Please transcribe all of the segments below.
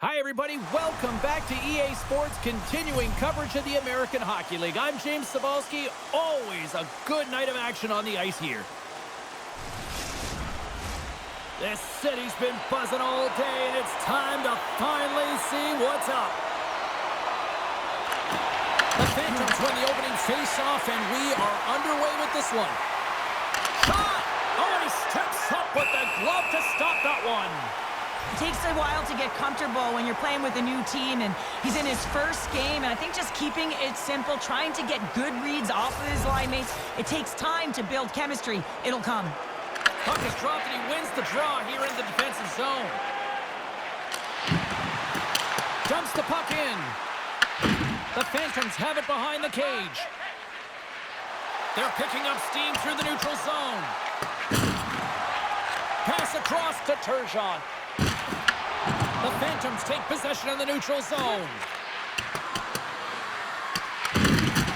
Hi, everybody. Welcome back to EA Sports, continuing coverage of the American Hockey League. I'm James Cybulski. Always a good night of action on the ice here. This city's been buzzing all day, and it's time to finally see what's up. The Phantoms win the opening face-off, and we are underway with this one. Shot! Oh, and he steps up with the glove to stop that one. It takes a while to get comfortable when you're playing with a new team, and he's in his first game, and I think just keeping it simple, trying to get good reads off of his line mates, it takes time to build chemistry. It'll come. Puck is dropped, and he wins the draw here in the defensive zone. Dumps the puck in. The Phantoms have it behind the cage. They're picking up steam through the neutral zone. Pass across to Turgeon. The Phantoms take possession of the neutral zone.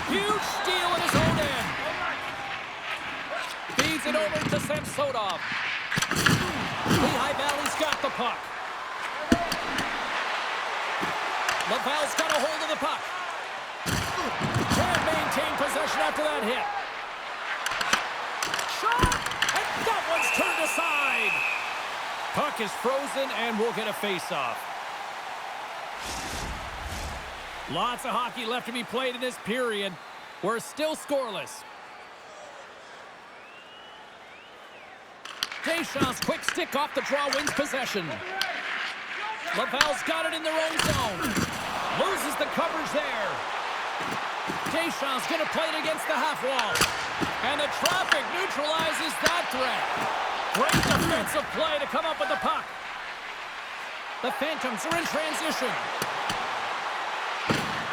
Huge steal in his own end. Feeds it over to Samsonov. Lehigh Valley's got the puck. Laval's got a hold of the puck. Can't maintain possession after that hit. Shot! And that one's turned aside. Puck is frozen, and we'll get a face-off. Lots of hockey left to be played in this period. We're still scoreless. Deschamps' quick stick off the draw wins possession. Laval's got it in their own zone. Loses the coverage there. Deschamps going to play it against the half wall. And the traffic neutralizes that threat. Great defensive play to come up with the puck. The Phantoms are in transition.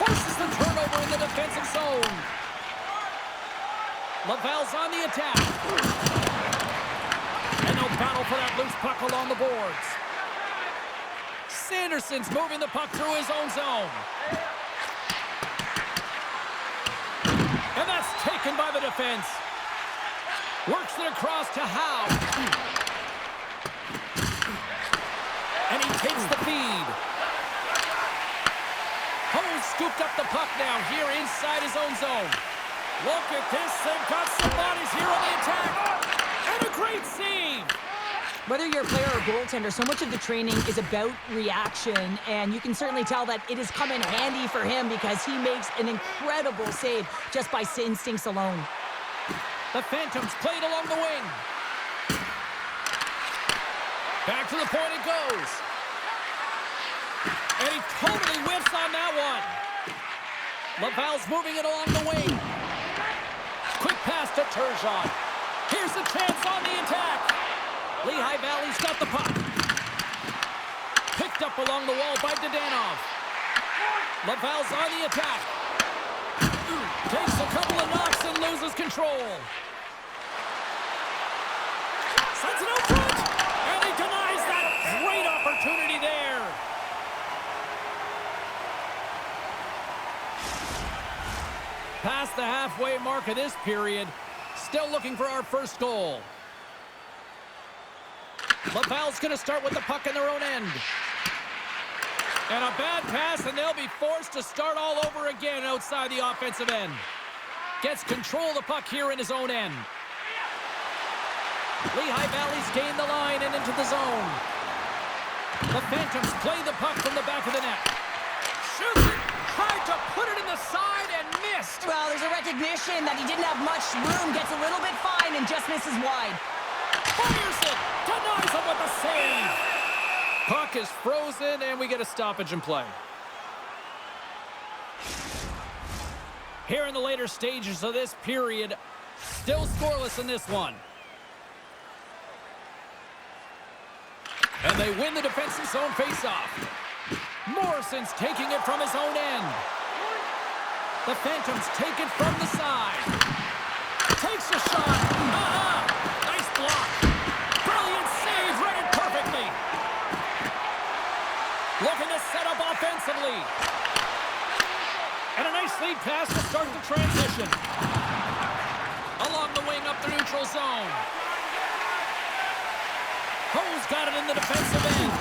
Forces the turnover in the defensive zone. Laval's on the attack. And they'll battle for that loose puck along the boards. Sanderson's moving the puck through his own zone. And that's taken by the defense. Works it across to Howe. And he takes the feed. Howe scooped up the puck now here inside his own zone. Look at this. They've got some bodies here on the attack. And a great save. Whether you're a player or goaltender, so much of the training is about reaction, and you can certainly tell that it has come in handy for him because he makes an incredible save just by instincts alone. The Phantoms played along the wing. Back to the point it goes. And he totally whiffs on that one. Laval's moving it along the wing. Quick pass to Turgeon. Here's the chance on the attack. Lehigh Valley's got the puck. Picked up along the wall by Dadonov. Laval's on the attack. Takes a couple of knocks and loses control. Sends it out front. And he denies that great opportunity there. Past the halfway mark of this period. Still looking for our first goal. Laval's going to start with the puck in their own end. And a bad pass, and they'll be forced to start all over again outside the offensive end. Gets control of the puck here in his own end. Lehigh Valley's gained the line and into the zone. The Phantoms play the puck from the back of the net. Shoots it! Tried to put it in the side and missed. Well, there's a recognition that he didn't have much room, gets a little bit fine, and just misses wide. Fires it! Denies him with the save! Puck is frozen, and we get a stoppage in play. Here in the later stages of this period, still scoreless in this one. And they win the defensive zone faceoff. Morrison's taking it from his own end. The Phantoms take it from the side. Takes a shot. Nice block. Brilliant save, read it perfectly. Looking to set up offensively. And a nice lead pass to start the transition. Along the wing up the neutral zone. Howe's got it in the defensive end.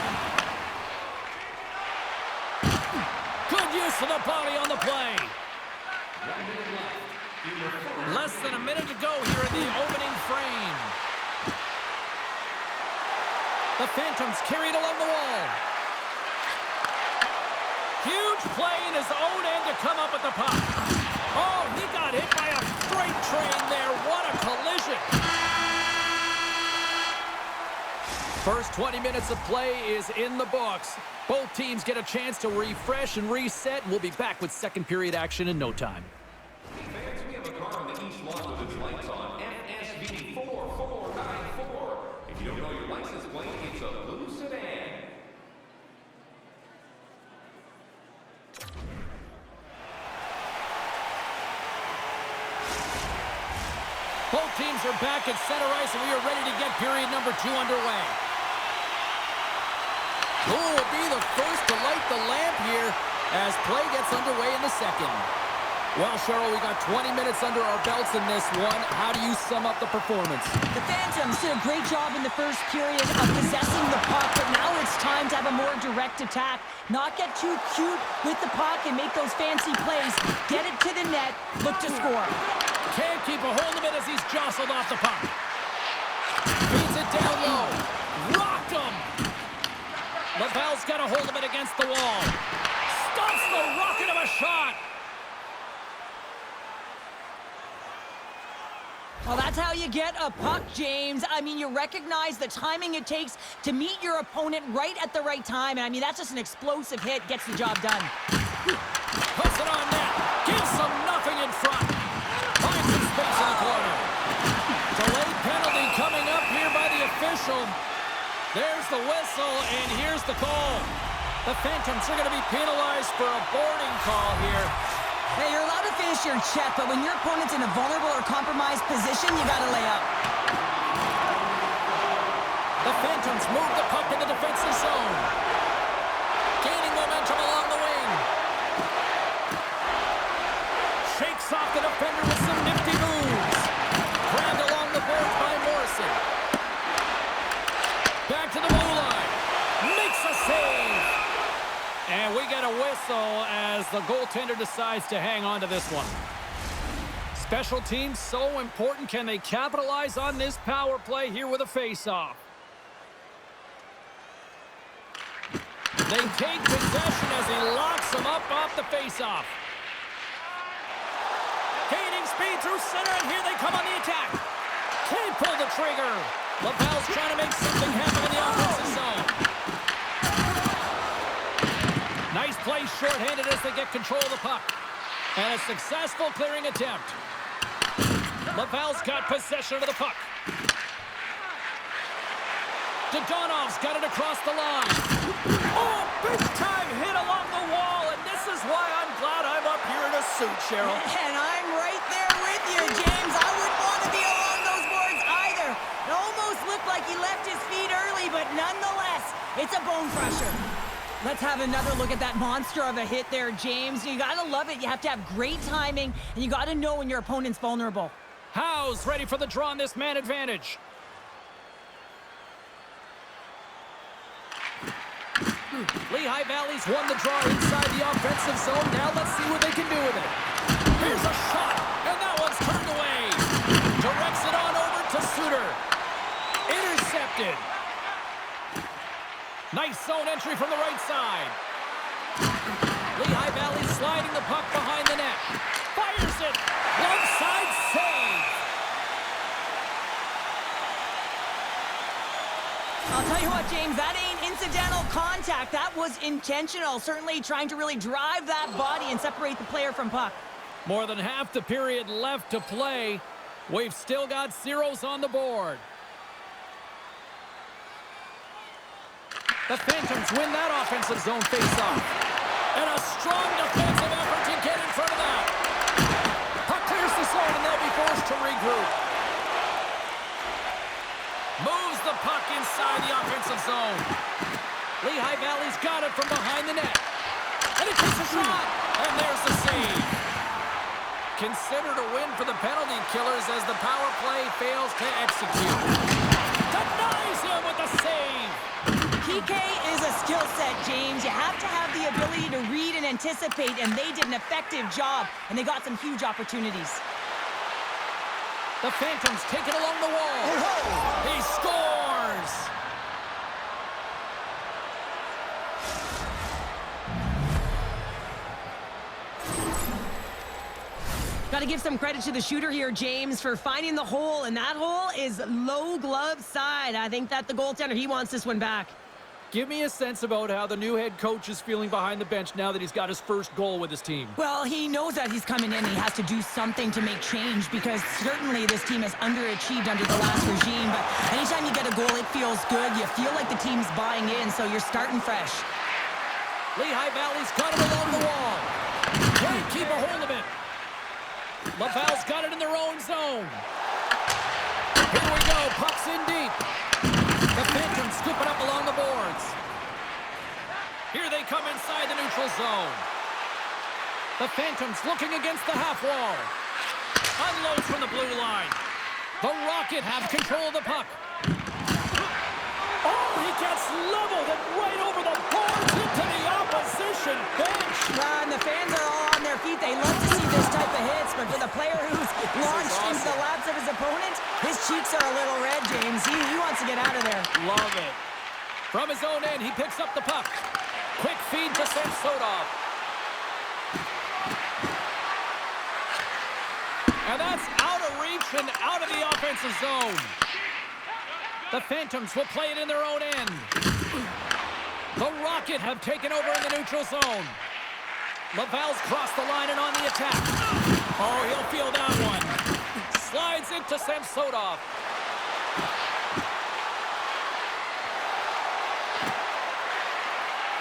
Good use of the body on the play. Less than a minute to go here in the opening frame. The Phantoms carried along the wall. Huge play in his own end to come up with the puck. Oh, he got hit by a freight train there. What a collision. First 20 minutes of play is in the books. Both teams get a chance to refresh and reset. We'll be back with second period action in no time. Fans, we have a car on the east lot with its lights on. FSV 4494. If you don't know your license plate, it's a blue sedan. Both teams are back at center ice, and we are ready to get period number 2 underway. Who will be the first to light the lamp here as play gets underway in the second? Well, Cheryl, we got 20 minutes under our belts in this one. How do you sum up the performance? The Phantoms did a great job in the first period of possessing the puck, but now it's time to have a more direct attack. Not get too cute with the puck and make those fancy plays. Get it to the net, look to score. Can't keep a hold of it as he's jostled off the puck. Feeds it down low. Rocked him. Laval's got a hold of it against the wall. Stops the rocket of a shot. Well, that's how you get a puck, James. I mean, you recognize the timing it takes to meet your opponent right at the right time. And I mean, that's just an explosive hit. Gets the job done. Puts it on net. Gives them nothing in front. Finds some space in the corner. Delayed penalty coming up here by the official. There's the whistle, and here's the call. The Phantoms are going to be penalized for a boarding call here. Hey, you're allowed to finish your check, but when your opponent's in a vulnerable or compromised position, you got to lay up. The Phantoms move the puck in the defensive zone. Gaining momentum along the wing. Shakes off the defender with some nifty moves. Grabbed along the boards by Morrison. Back to the blue line. Makes a save. And we get a whistle as the goaltender decides to hang on to this one. Special teams so important. Can they capitalize on this power play here with a face-off? They take possession as he locks them up off the face-off. Gaining speed through center, and here they come on the attack. Can't pull the trigger. Laval's trying to make something happen in the offensive zone. Nice play shorthanded as they get control of the puck. And a successful clearing attempt. Laval's got possession of the puck. Dodonov's got it across the line. Oh, big time hit along the wall, and this is why I'm glad I'm up here in a suit, Cheryl. And I'm right there with you, James. I wouldn't want to be along those boards either. It almost looked like he left his feet early, but nonetheless, it's a bone crusher. Let's have another look at that monster of a hit there, James. You got to love it. You have to have great timing, and you got to know when your opponent's vulnerable. Howe's ready for the draw on this man advantage. Lehigh Valley's won the draw inside the offensive zone. Now let's see what they can do with it. Here's a shot, and that one's turned away. Directs it on over to Suter. Intercepted. Nice zone entry from the right side. Lehigh Valley sliding the puck behind the net. Fires it. One side save. I'll tell you what, James, that ain't incidental contact. That was intentional. Certainly trying to really drive that body and separate the player from puck. More than half the period left to play. We've still got zeros on the board. The Phantoms win that offensive zone face-off. And a strong defensive effort to get in front of that. Puck clears the zone, and they'll be forced to regroup. Moves the puck inside the offensive zone. Lehigh Valley's got it from behind the net. And he takes a shot. And there's the save. Considered a win for the penalty killers as the power play fails to execute. Denies him with the save. PK is a skill set, James. You have to have the ability to read and anticipate, and they did an effective job, and they got some huge opportunities. The Phantoms take it along the wall. He scores! Got to give some credit to the shooter here, James, for finding the hole, and that hole is low glove side. I think that the goaltender, he wants this one back. Give me a sense about how the new head coach is feeling behind the bench now that he's got his first goal with his team. Well, he knows that he's coming in. He has to do something to make change because certainly this team has underachieved under the last regime. But anytime you get a goal, it feels good. You feel like the team's buying in, so you're starting fresh. Lehigh Valley's got him along the wall. Can't keep a hold of it. Laval's got it in their own zone. Here we go. Puck's in deep. The Phantoms scoop it up along the boards. Here they come inside the neutral zone. The Phantoms looking against the half wall. Unloads from the blue line. The Rocket have control of the puck. Oh, he gets leveled and right over the boards into the opposition bench. And the fans are all on their feet. They love to see this type of hits, but for the player who's launched into the laps of his opponent, his cheeks are a little red, James. He wants to get out of there. Love it. From his own end, he picks up the puck. Quick feed to Samsonov. And that's out of reach and out of the offensive zone. The Phantoms will play it in their own end. The Rocket have taken over in the neutral zone. Laval's crossed the line and on the attack. Oh, he'll feel that one. Slides into Samsonov.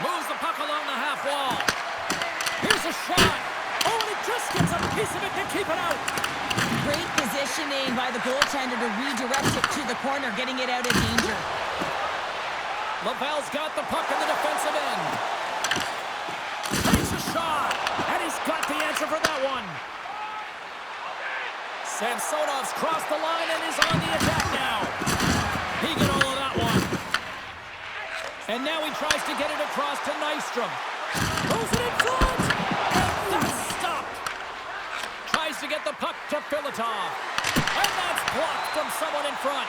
Moves the puck along the half wall. Here's a shot. Oh, and it just gets a piece of it to keep it out. Great positioning by the goaltender to redirect it to the corner, getting it out of danger. Laval's got the puck in the defensive end. Takes a shot, and he's got the answer for that one. Samsonov's crossed the line and is on the attack now. He got all of that one. And now he tries to get it across to Nystrom. Throws it in front, and that's stopped. Tries to get the puck to Filatov. And that's blocked from someone in front.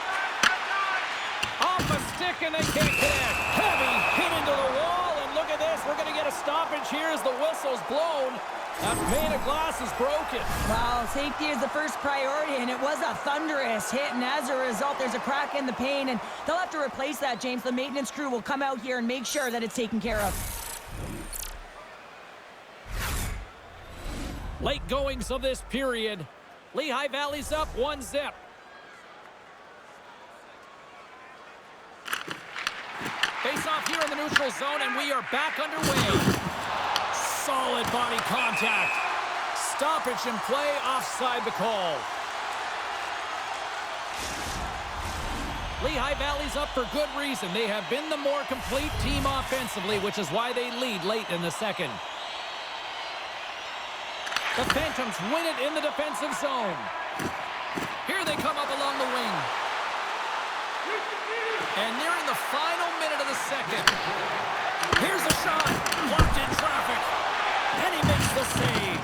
Off a stick, and they can't connect. Heavy hit into the wall, and look at this. We're going to get a stoppage here as the whistle's blown. That pane of glass is broken. Well, safety is the first priority, and it was a thunderous hit, and as a result, there's a crack in the pane, and they'll have to replace that, James. The maintenance crew will come out here and make sure that it's taken care of. Late goings of this period. Lehigh Valley's up 1-0. Face off here in the neutral zone, and we are back underway. Solid body contact. Stoppage in play, offside the call. Lehigh Valley's up for good reason. They have been the more complete team offensively, which is why they lead late in the second. The Phantoms win it in the defensive zone. Here they come up along the wing. And nearing the final minute of the second. Here's a shot. Blocked in traffic. And he makes the save.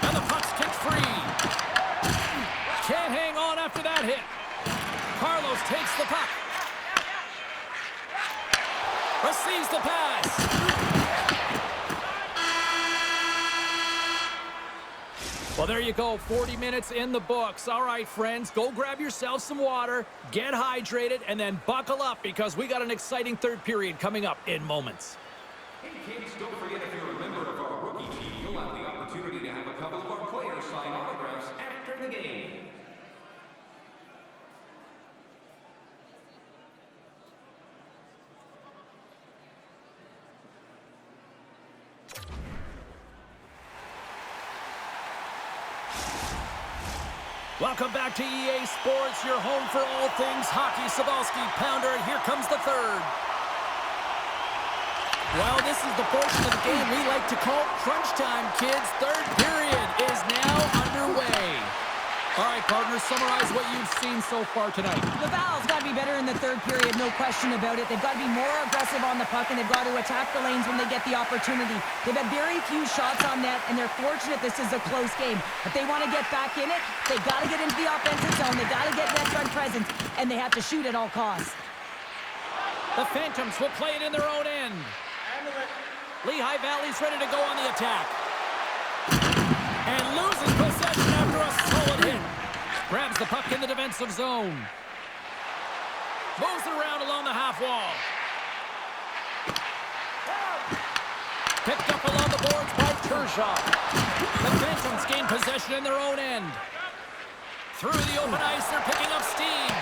And the puck's kicked free. Can't hang on after that hit. Carlos takes the puck. Receives the pass. Well, there you go. 40 minutes in the books. All right, friends, go grab yourself some water, get hydrated, and then buckle up because we got an exciting third period coming up in moments. Hey, kids, don't forget if you're a member of our rookie team, you'll have the opportunity to have a couple of our players sign autographs after the game. Welcome back to EA Sports, your home for all things hockey. Cybulski, Pounder, and here comes the third. Well, this is the portion of the game we like to call crunch time, kids. Third period is now underway. All right, partner, summarize what you've seen so far tonight. Laval's got to be better in the third period, no question about it. They've got to be more aggressive on the puck, and they've got to attack the lanes when they get the opportunity. They've had very few shots on net, and they're fortunate this is a close game. If they want to get back in it, they've got to get into the offensive zone. They've got to get net front presence, and they have to shoot at all costs. The Phantoms will play it in their own end. Lehigh Valley's ready to go on the attack. And loses possession after a solid hit. Grabs the puck in the defensive zone. Moves it around along the half wall. Picked up along the boards by Kershaw. The Phantoms gain possession in their own end. Through the open ice, they're picking up steam.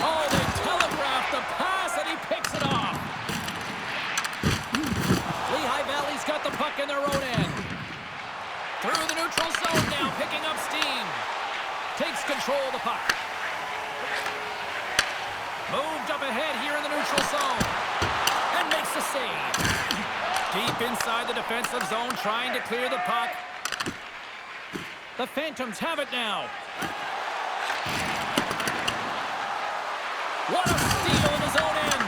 Oh, they telegraphed the pass, and he picks it off. Lehigh Valley's got the puck in their own end. Through the neutral zone now, picking up steam. Takes control of the puck. Moved up ahead here in the neutral zone. And makes the save. Deep inside the defensive zone, trying to clear the puck. The Phantoms have it now. What a steal in his own end.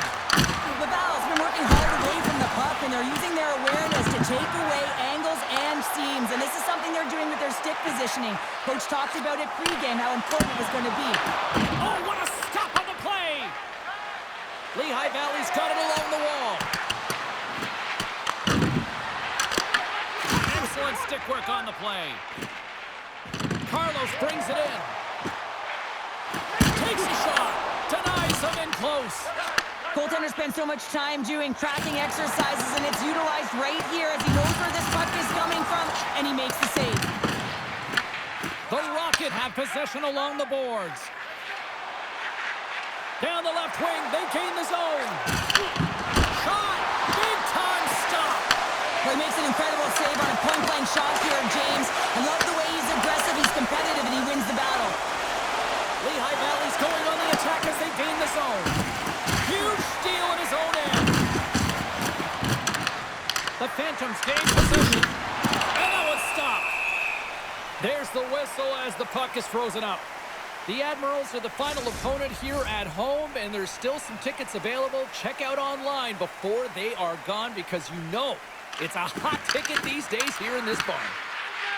Laval's been working hard away from the puck, and they're using their awareness to take away angles and seams, and this is something they're doing with their stick positioning. Coach talked about it pregame, how important it was going to be. Oh, what a stop on the play! Lehigh Valley's got it along the wall. Excellent stick work on the play. Carlos brings it in. Takes a shot. Denies him in close. Goaltender spends so much time doing tracking exercises, and it's utilized right here as he knows where this puck is coming from, and he makes the save. The Rocket have possession along the boards. Down the left wing, they gain the zone. Shot! Big time stop! Well, he makes an incredible save on a point-blank shot here, James. I love the way he's aggressive, he's competitive, and he wins the battle. Lehigh Valley's going on the attack as they gain the zone. Huge steal in his own end. The Phantoms gain possession. And that was stopped. There's the whistle as the puck is frozen up. The Admirals are the final opponent here at home, and there's still some tickets available. Check out online before they are gone, because you know it's a hot ticket these days here in this barn.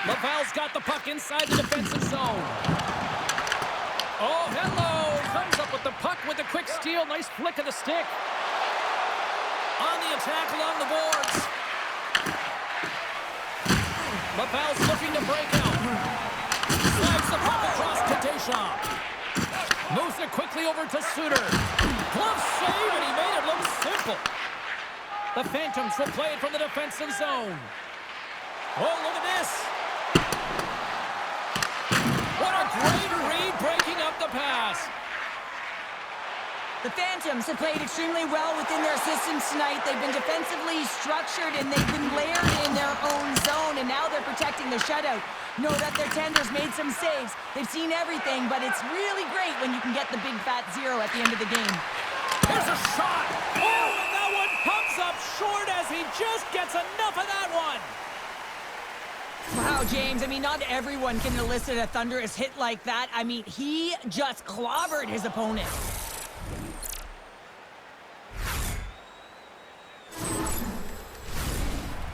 Laval's got the puck inside the defensive zone. Oh, hello! Comes up with the puck with a quick steal. Nice flick of the stick. On the attack along the boards. Laval's looking to break out. Slides the puck across to Deschamps. Moves it quickly over to Suter. Glove save, and he made it look simple. The Phantoms will play it from the defensive zone. Oh, look at this. What a great read, breaking up the pass. The Phantoms have played extremely well within their systems tonight. They've been defensively structured, and they've been layered in their own zone, and now they're protecting the shutout. Know that their tenders made some saves. They've seen everything, but it's really great when you can get the big fat zero at the end of the game. There's a shot. Oh, and that one comes up short as he just gets enough of that one. Wow, James, I mean, not everyone can elicit a thunderous hit like that. I mean, he just clobbered his opponent.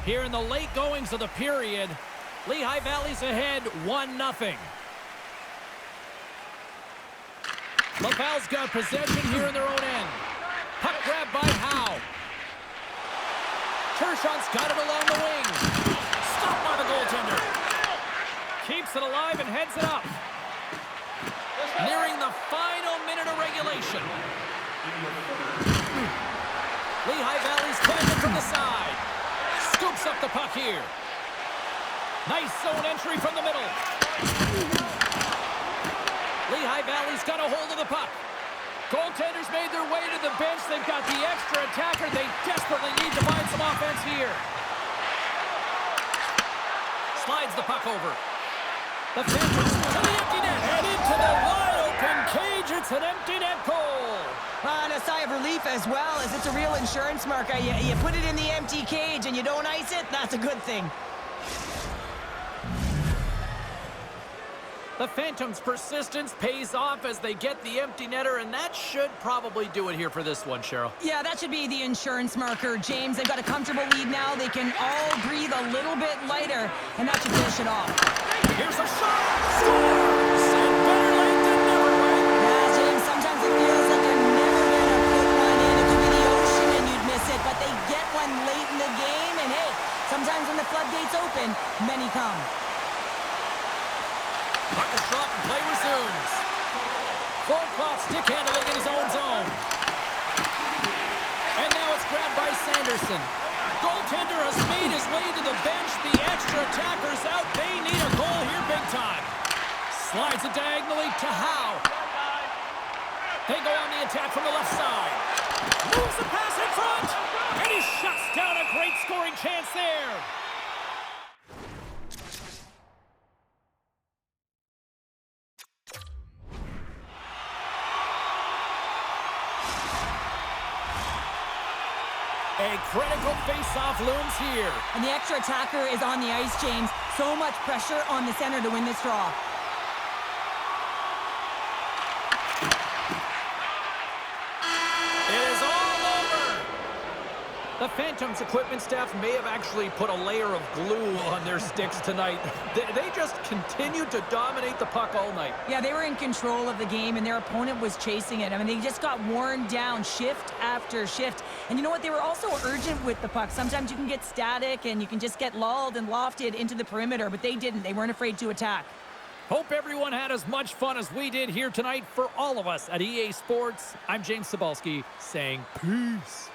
Here in the late goings of the period, Lehigh Valley's ahead 1-0. Laval's got possession here in their own end. Puck grab by Howe. Kershaw's got it along the wing. Stopped by the goaltender. Keeps it alive and heads it up. Nearing the final minute of regulation. Lehigh Valley's playing it from the side. Scoops up the puck here. Nice zone entry from the middle. Lehigh Valley's got a hold of the puck. Goaltenders made their way to the bench. They've got the extra attacker. They desperately need to find some offense here. Slides the puck over. The Phantoms to the empty net. And into the wide-open cage. It's an empty net goal. And a sigh of relief as well, as it's a real insurance marker. You put it in the empty cage and you don't ice it, that's a good thing. The Phantoms' persistence pays off as they get the empty netter, and that should probably do it here for this one, Cheryl. Yeah, that should be the insurance marker, James. They've got a comfortable lead now. They can all breathe a little bit lighter, and that should finish it off. Here's a shot! Scores! And better late than never, right? Yeah, James, sometimes it feels like they're never going to put one in. It could be the ocean and you'd miss it, but they get one late in the game, and hey, sometimes when the floodgates open, many come. Puck is dropped and play resumes. Thornclough stick handling in his own zone. And now it's grabbed by Sanderson. Goaltender has made his way to the bench. The extra attacker's out. They need a goal here big time. Slides it diagonally to Howe. They go on the attack from the left side. Moves the pass in front. And he shuts down a great scoring chance there. A critical face-off looms here. And the extra attacker is on the ice, James. So much pressure on the center to win this draw. It is all over. The Phantoms equipment staff may have actually put a layer of glue on their sticks tonight. They just continued to dominate the puck all night. Yeah, they were in control of the game, and their opponent was chasing it. I mean, they just got worn down shift after shift. And you know what? They were also urgent with the puck. Sometimes you can get static, and you can just get lulled and lofted into the perimeter, but they didn't. They weren't afraid to attack. Hope everyone had as much fun as we did here tonight. For all of us at EA Sports, I'm James Cybulski saying peace.